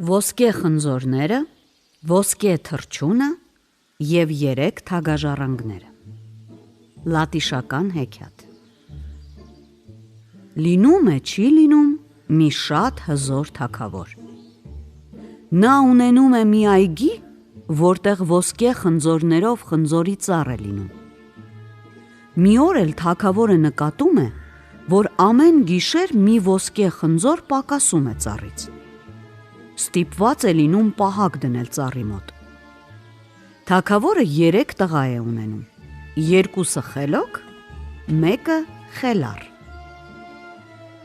Ոսկե խնձորները, ոսկե թռչունը և 3 թագաժառանգները։ Լատիշական հեքիաթ։ Լինում է չի լինում մի շատ հզոր թագավոր։ Նա ունենում է մի այգի, որտեղ ոսկե խնձորներով խնձորի ծառ է լինում։ Մի օր էլ թագավորը նկատում է, որ ամեն գիշեր մի ոսկե խնձոր պակասում է ծառից։ Ստիպված է լինում պահակ դնել ծառի մոտ։ Թագավորը 3 տղա է ունենում, 2-ը խելոք, 1-ը խելառ։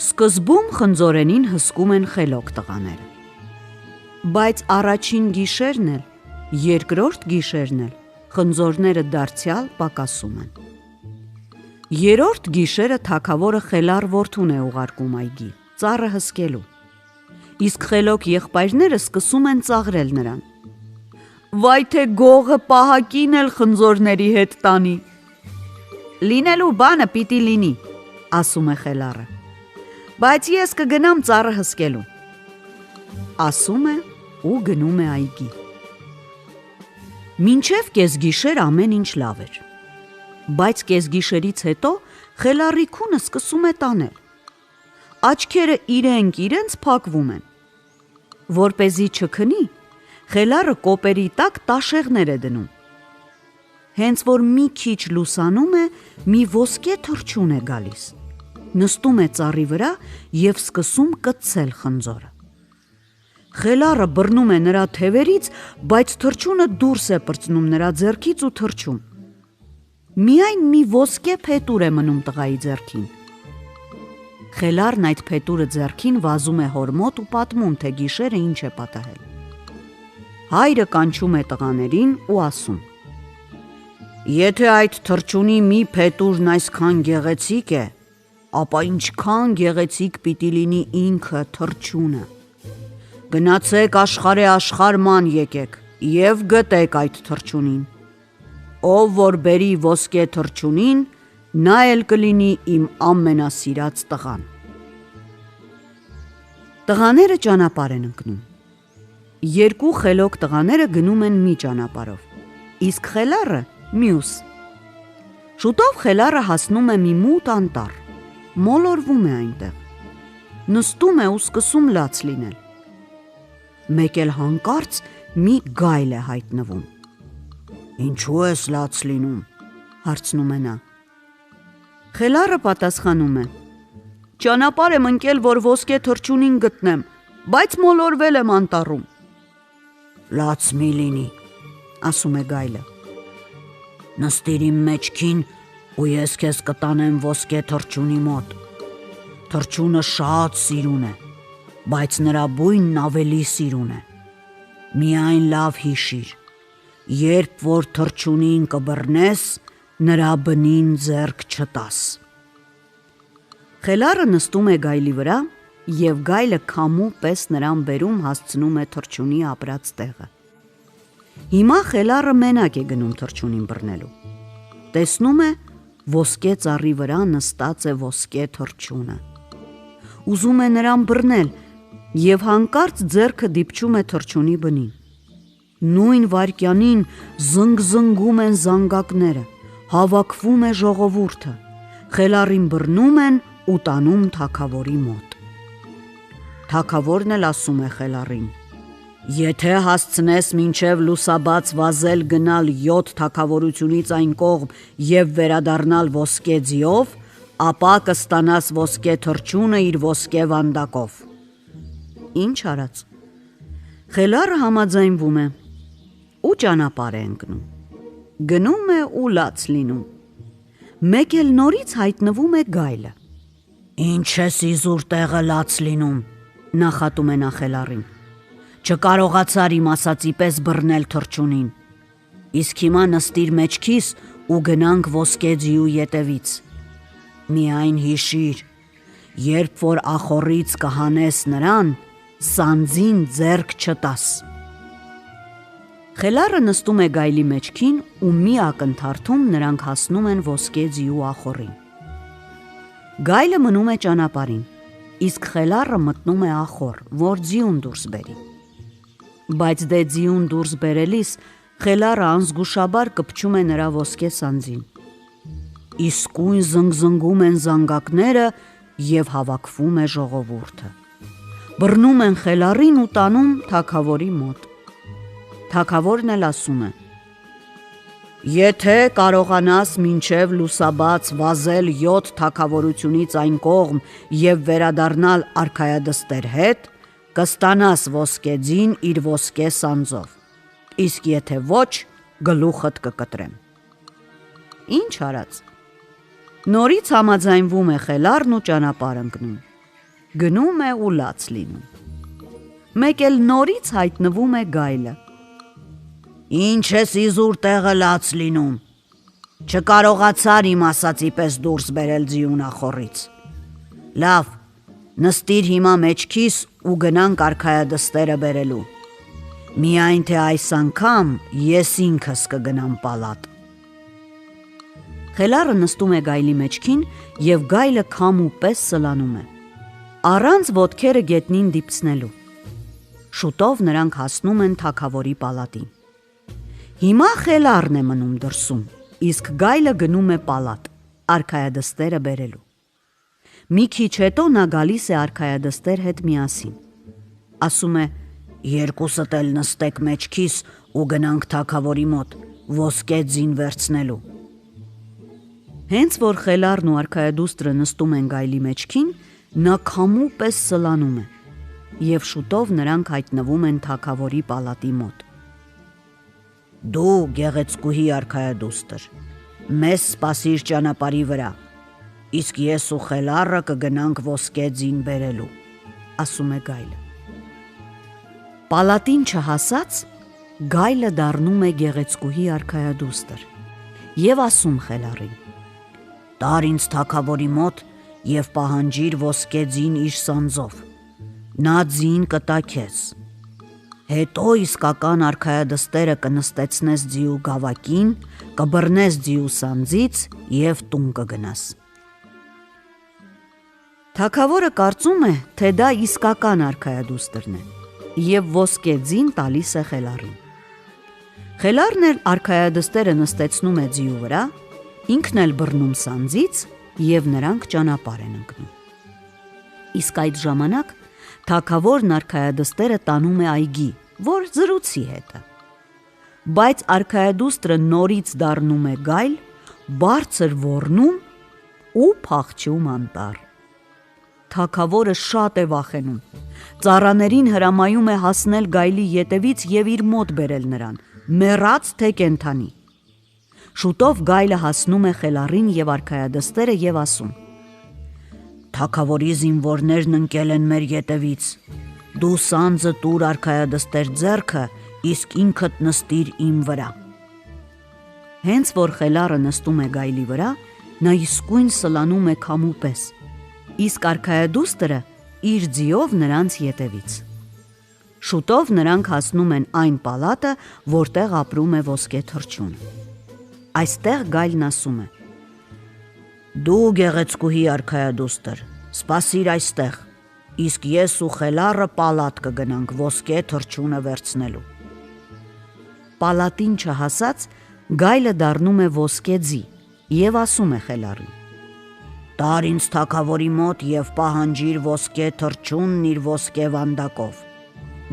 Սկզբում խնձորենին հսկում են խելոք տղաները, բայց առաջին գիշերն էլ, երկրորդ գիշերն էլ խնձորները դարձյալ պակասում են։ Երրորդ գիշերը թագավորը խելառ որդուն է ուղարկում այգի, ծառը հսկելու, իսկ խելոք եղբայրները սկսում են ծաղրել նրան։ Վայ թե գողը պահակին էլ խնձորների հետ տանի։ Լինելու բանը պիտի լինի, ասում է խելառը, բայց ես կգնամ ծառը հսկելու, ասում է ու գնում է այգի։ Մինչև կեսգիշեր ամեն ինչ լավ էր, բայց կեսգիշերից հետո խելառի քունը սկսում է տանել։ Աչքերը իրենց փակվում են։ Որպեսզի չքնի, խելառը կոպերի տակ տաշեղներ է դնում։ Հենց որ մի քիչ լուսանում է, մի ոսկե թռչուն է գալիս, նստում է ծառի վրա և սկսում կծել խնձորը։ Խելառը բռնում է նրա թևերից, բայց թռչունը դուրս է պրծնում նրա ձեռքից ու թռչում։ Միայն մի ոսկե փետուր է մնում տղայի ձեռքին։ Խելառն այդ փետուրը ձեռքին վազում է հոր մոտ ու պատմում, թե գիշերը ինչ է պատահել։ Հայրը կանչում է տղաներին ու ասում. Եթե այդ թռչունի մի փետուրն այսքան գեղեցիկ է, ապա ինչքան գեղեցիկ պիտի լինի ինքը թռչունը։ Գնացեք աշխարհ եկեք և գտեք այդ թռչունին։ Ով որ բերի ոսկե թռչունին, նա էլ կլինի իմ ամենասիրած տղան։ Տղաները ճանապարհ են ընկնում։ 2 խելոք տղաները գնում են մի ճանապարհով, իսկ խելառը մյուս։ Շուտով խելառը հասնում է մի մութ անտառ, մոլորվում է այնտեղ, նստում է ու սկսում լաց լինել։ Մեկ էլ հանկարծ մի գայլ է հայտնվում։ Ինչու ես լաց լինում, հարցնում է նա։ Խելառը պատասխանում է. Ճանապարհ եմ ընկել, որ ոսկե թռչունին գտնեմ, բայց մոլորվել եմ անտառում։ Լաց մի լինի, ասում է գայլը։ Նստիր իմ մեջքին ու ես քեզ կտանեմ ոսկե թռչունի մոտ։ Թռչունը շատ սիրուն է, բայց նրա բույնն ավելի սիրուն է։ Միայն լավ հիշիր, երբ որ թռչունին կբռնես, նրա բնին ձեռք չտաս։ Խելառը նստում է գայլի վրա և գայլը քամու պես նրան բերում հասցնում է թռչունի ապրած տեղը։ Հիմա խելառը մենակ է գնում թռչունին բռնելու։ Տեսնում է, ոսկե ծառի վրա նստած է ոսկե թռչունը։ Ուզում է նրան բռնել և հանկարծ ձեռքը դիպչում է թռչունի բնին։ Նույն վայրկյանին զնգզնգում են զանգակները, հավաքվում է ժողովուրդը, խելառին բռնում են ու տանում թագավորի մոտ։ Թագավորն էլ ասում է խելառին. Եթե հասցնես մինչև լուսաբաց վազել գնալ 7 թագավորությունից այն կողմ և վերադառնալ ոսկե ձիով, ապա կստանաս ոսկե թռչունը իր ոսկե վանդակով։ Ինչ արած։ Խելառը համաձայնվում է ու ճանապարհ է ընկնում։ Գնում է ու լաց լինում։ Մեկ էլ նորից հայտնվում է գայլը։ Ինչ ես իզուր տեղը լաց լինում, նախատում է նա խելառին։ Չկարողացար իմ ասածի պես բռնել թռչունին։ Իսկ հիմա նստիր մեջքիս ու գնանք ոսկե ձիու ետևից։ Միայն հիշիր, երբ որ ախոռից կհանես նրան, սանձին ձեռք չտաս։ Խելառը նստում է գայլի մեջքին ու մի ակնթարթում նրանք հասնում են ոսկե ձիու ախոռին։ Գայլը մնում է ճանապարհին, իսկ խելառը մտնում է ախոռ, որ ձիուն դուրս բերի։ Բայց դե ձիուն դուրս բերելիս խելառը անզգուշաբար կպչում է նրա ոսկե սանձին։ Իսկույն զնգզնգում են զանգակները և հավաքվում է ժողովուրդը։ Բռնում են խելառին ու տանում թագավորի մոտ։ Թագավորն էլ ասում է. «Եթե կարողանաս մինչև լուսաբաց վազել 7 թագավորությունից այն կողմ և վերադառնալ արքայադստեր հետ, կստանաս ոսկե ձին իր ոսկե սանձով, իսկ եթե ոչ, գլուխդ կկտրեմ»։ Ինչ արած։ Նորից համաձայնվում է խելառն ու ճանապարհ ընկնում։ Գնում է ու լաց լինում։ Մեկ էլ նորից հայտնվում է գայլը։ «Ինչ ես իզուր տեղը լաց լինում, չկարողացար իմ ասածի պես դուրս բերել ձիունախոռից։ Լավ, նստիր հիմա մեջքիս ու գնանք արքայադստերը բերելու։ Միայն թե այս անգամ ես ինքս կգնամ պալատ»։ Խելառը նստում է գայլի մեջքին և գայլը քամու պես սլանում է, առանց ոտքերը գետնին դիպցնելու։ Շուտով նրանք հասնում են թագավորի պալատին։ Հիմա խելառն է մնում դրսում, իսկ գայլը գնում է պալատ, արքայադստերը բերելու։ Մի քիչ հետո նա գալիս է արքայադստեր հետ միասին։ Ասում է. «Երկուսդ էլ նստեք մեջքիս ու գնանք թագավորի մոտ, ոսկե ձին վերցնելու»։ Հենց որ խելառն ու արքայադուստրը նստում են գայլի մեջքին, նա քամու պես սլանում է, և շուտով նրանք հայտնվում են թագավորի պալատի մոտ։ «Դու գեղեցկուհի արքայադուստր, մեզ սպասիր ճանապարհի վրա, իսկ ես ու խելառը կգնանք ոսկե ձին բերելու», ասում է գայլը։ Պալատին չհասած, գայլը դառնում է գեղեցկուհի արքայադուստր և ասում խելառին. «Տար ինձ թագավորի մոտ և պահանջիր ոսկե ձին իր սանձով, նա ձին կտա քեզ, հետո իսկական արքայադստերը կնստեցնես ձիու գավակին, կբռնես ձիու սանձից և տուն կգնաս»։ Թագավորը կարծում է, թե դա իսկական արքայադուստրն է և ոսկե ձին տալիս է խելառին։ Խելառն էլ արքայադստերը նստեցնում է ձիու վրա, ինքն էլ բռնում սանձից և նրանք ճանապարհ են ընկնում։ Իսկ այդ ժամանակ թագավորն արքայադստերը տանում է այգի, որ զրուցի հետը։ Բայց արքայադուստրը նորից դառնում է գայլ, բարձր ոռնում ու փախչում անտառ։ Թագավորը շատ է վախենում, ծառաներին հրամայում է հասնել գայլի ետևից և իր մոտ բերել նրան, մեռած թե կենդանի։ Շուտով գայլը հասնում է խելառին և արքայադստերը և ասում. «Թագավորի զինվորներն ընկել են մեր ետևից, դու սանձը տուր արքայադստեր ձեռքը, իսկ ինքդ նստիր իմ վրա»։ Հենց որ խելառը նստում է գայլի վրա, նա իսկույն սլանում է քամու պես, իսկ արքայադուստրը իր ձիով նրանց ետևից։ Շուտով նրանք հասնում են այն պալատը, որտեղ ապրում է ոսկե թռչունը։ Այստեղ գայլն ասում է. «Դու գեղեցկուհի արքայադուստր, սպասիր այստեղ, իսկ ես ու խելառը պալատ կգնանք ոսկե թռչունը վերցնելու»։ Պալատին չհասած, գայլը դառնում է ոսկե ձի և ասում է խելառին. «Տար ինձ թագավորի մոտ և պահանջիր ոսկե թռչունն իր ոսկե վանդակով,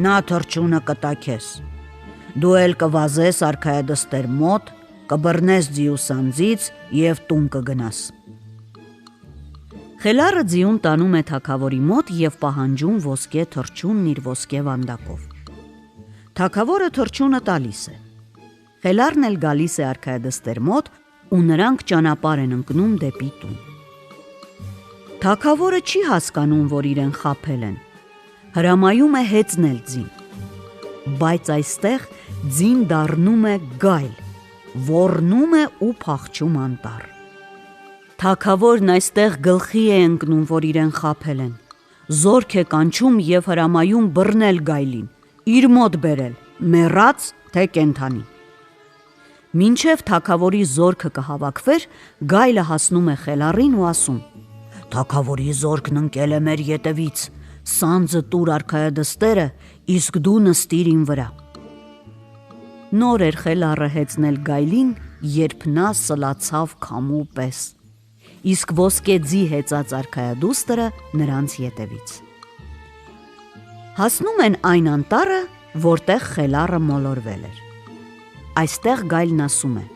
նա թռչունը կտա քեզ, դու էլ կվազես արքայադստեր մոտ, կբռնես ձիու սանձից և տուն կգնաս»։ Խելառը ձիուն տանում է թագավորի մոտ և պահանջում ոսկե թռչունն իր ոսկե վանդակով։ Թագավորը թռչունը տալիս է։ Խելառն էլ գալիս է արքայադստեր մոտ ու նրանք ճանապարհ են ընկնում դեպի տուն։ Թագավորը չի հասկանում, որ իրեն խաբել են, հրամայում է հեծնել ձին, բայց այստեղ ձին դառնում է գայլ, ոռնում է ու փախչում անտառ։ Թագավորն այստեղ գլխի է ընկնում, որ իրեն խաբել են, զորք է կանչում և հրամայում բռնել գայլին, իր մոտ բերել, մեռած թե կենդանի։ Մինչև թագավորի զորքը կհավաքվեր, գայլը հասնում է խելառին ու ասում. «Թագավորի զորքն ընկել է մեր ետևից, սանձը տուր արքայադստերը, իսկ դու նստիր իմ վրա։ Նոր էր խելառը հեծնել գայլին, երբ նա սլացավ քամու պես, իսկ ոսկե ձի հեծած արքայադուստրը նրանց ետևից։ Հասնում են այն անտառը, որտեղ խելառը մոլորվել էր։ Այստեղ գայլն ասում է.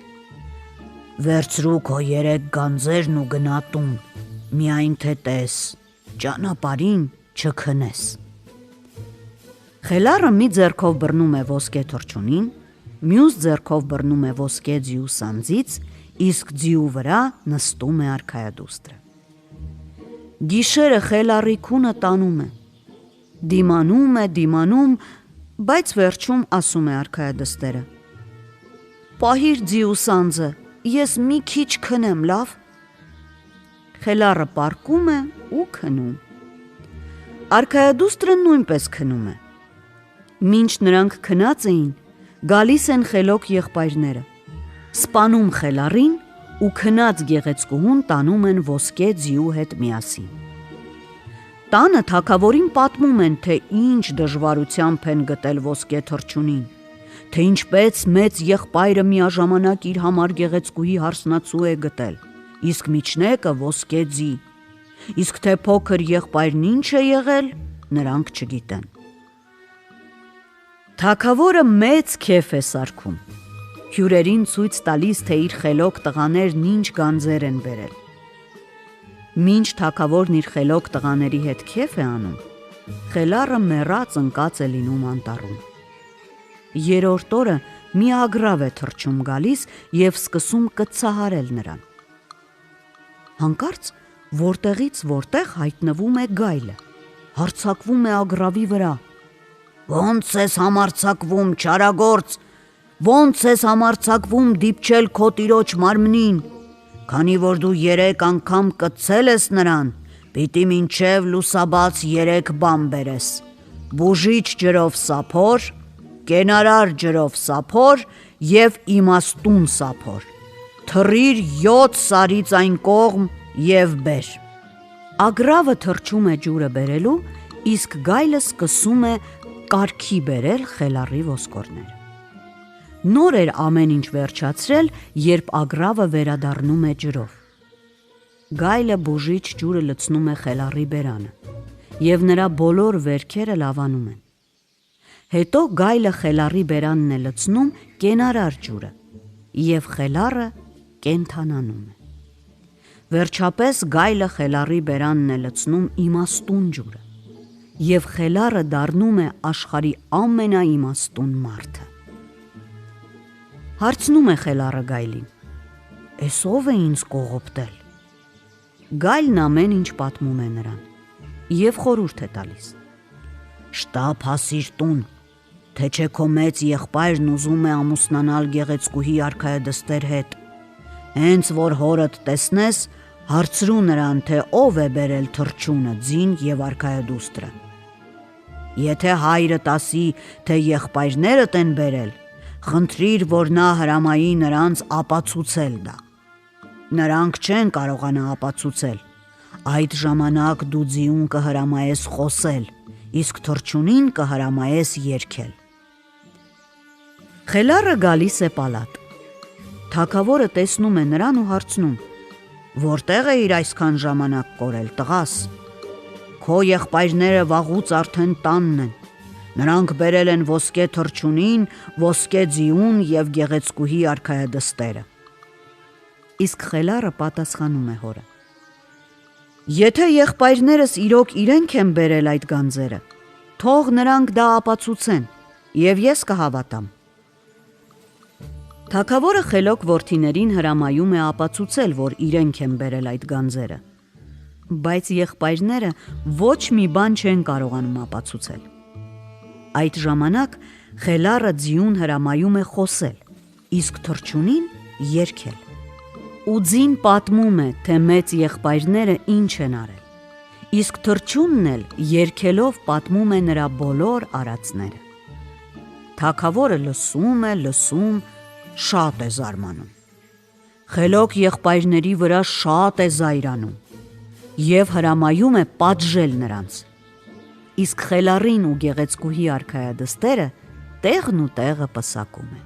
«Վերցրու քո 3 գանձերն ու գնա տուն, միայն թե տես, ճանապարհին չքնես»։ Խելառը մի ձեռքով բռնում է ոսկե թռչունին, մյուս ձեռքով բռնում է ոսկե ձիու սանձից, իսկ ձիու վրա նստում է արքայադուստրը։ Գիշերը խելառի քունը տանում է, դիմանում, բայց վերջում ասում է արքայադստերը. «Պահիր ձիու սանձը, ես մի քիչ քնեմ, լավ»։ Խելառը պառկում է ու քնում։ Արքայադուստրը նույնպես քնում է։ Մինչ նրանք քնած էին, գալիս են խելոք եղբայրները, սպանում խելառին ու քնած գեղեցկուհուն տանում են ոսկե ձիու հետ միասին։ Տանը թագավորին պատմում են, թե ինչ դժվարությամբ են գտել ոսկե թռչունին, թե ինչպես մեծ եղբայրը միաժամանակ իր համար գեղեցկուհի հարսնացու է գտել, իսկ միջնեկը ոսկե ձի, իսկ թե փոքր եղբայրն ինչ է եղել, նրանք չգիտեն։ Թագավորը մեծ քեֆ է սարքում, հյուրերին ցույց տալիս, թե իր խելոք տղաներն ինչ գանձեր են բերել։ Մինչ թագավորն իր խելոք տղաների հետ քեֆ է անում, խելառը մեռած ընկած է լինում անտառում։ Երրորդ օրը մի ագռավ է թռչում գալիս և սկսում կծահարել նրան։ Հանկարծ որտեղից որտեղ հայտնվում է գայլը, հարձակվում է ագռավի վրա։ «Ոնց ես համարձակվում, չարագործ, ոնց ես համարձակվում դիպչել քո տիրոջ մարմնին, քանի որ դու 3 անգամ կծել ես նրան, պիտի մինչև լուսաբաց 3 բան բերես. բուժիչ ջրով սափոր, կենարար ջրով սափոր և իմաստուն սափոր, թռիր 7 սարից այն կողմ և բեր»։ Ագռավը թռչում է ջուրը բերելու, իսկ գայլը սկսում է կարգի բերել խելառի ոսկորները։ Նոր էր ամեն ինչ վերջացրել, երբ ագռավը վերադառնում է ջրով։ Գայլը բուժիչ ջուրը լցնում է խելառի բերանը, և նրա բոլոր վերքերը լավանում են։ Հետո գայլը խելառի բերանն է լցնում կենարար ջուրը, և խելառը կենդանանում է։ Վերջապես գայլը խելառի բերանն է լցնում իմաստուն ջուրը, և խելառը դառնում է աշխարհի ամենաիմաստուն մարդը։ Հարցնում է խելառը գայլին. «Էս ով է ինձ կողոպտել»։ Գայլն ամեն ինչ պատմում է նրան և խորհուրդ է տալիս. «Շտապ հասիր տուն, թե չէ քո մեծ եղբայրն ուզում է ամուսնանալ գեղեցկուհի արքայադստեր հետ։ Հենց որ հորդ տեսնես, հարցրու նրան, թե ով է բերել թռչունը, ձին և արքայադուստրը։ Եթե հայրդ ասի, թե եղբայրներդ են բերել, խնդրիր, որ նա հրամայի նրանց ապացուցել դա։ Նրանք չեն կարողանա ապացուցել, այդ ժամանակ դու ձիուն կհրամայես խոսել, իսկ թռչունին կհրամայես երգել»։ Խելառը գալիս է պալատ։ Թագավորը տեսնում է նրան ու հարցնում. «Որտեղ էիր այսքան ժամանակ կորել, տղաս։ Քո եղբայրները վաղուց արդեն տանն են, նրանք բերել են ոսկե թռչունին, ոսկե ձիուն և գեղեցկուհի արքայադստերը»։ Իսկ խելառը պատասխանում է հորը. «Եթե եղբայրներս իրոք իրենք են բերել այդ գանձերը, թող նրանք դա ապացուցեն, և ես կհավատամ»։ Թագավորը խելոք որդիներին հրամայում է ապացուցել, որ իրենք են բերել այդ գանձերը, բայց եղբայրները ոչ մի բան չեն կարողանում ապացուցել։ Այդ ժամանակ խելառը ձիուն հրամայում է խոսել, իսկ թռչունին երգել։ Ու ձին պատմում է, թե մեծ եղբայրները ինչ են արել, իսկ թռչունն էլ երգելով պատմում է նրա բոլոր արածները։ Թագավորը լսում, շատ է զարմանում։ Խելոք եղբայրների վրա շատ է զայրանում և հրամայում է պատժել նրանց։ իսկ խելառին ու գեղեցկուհի արքայադստերը տեղն ու տեղը պսակում է։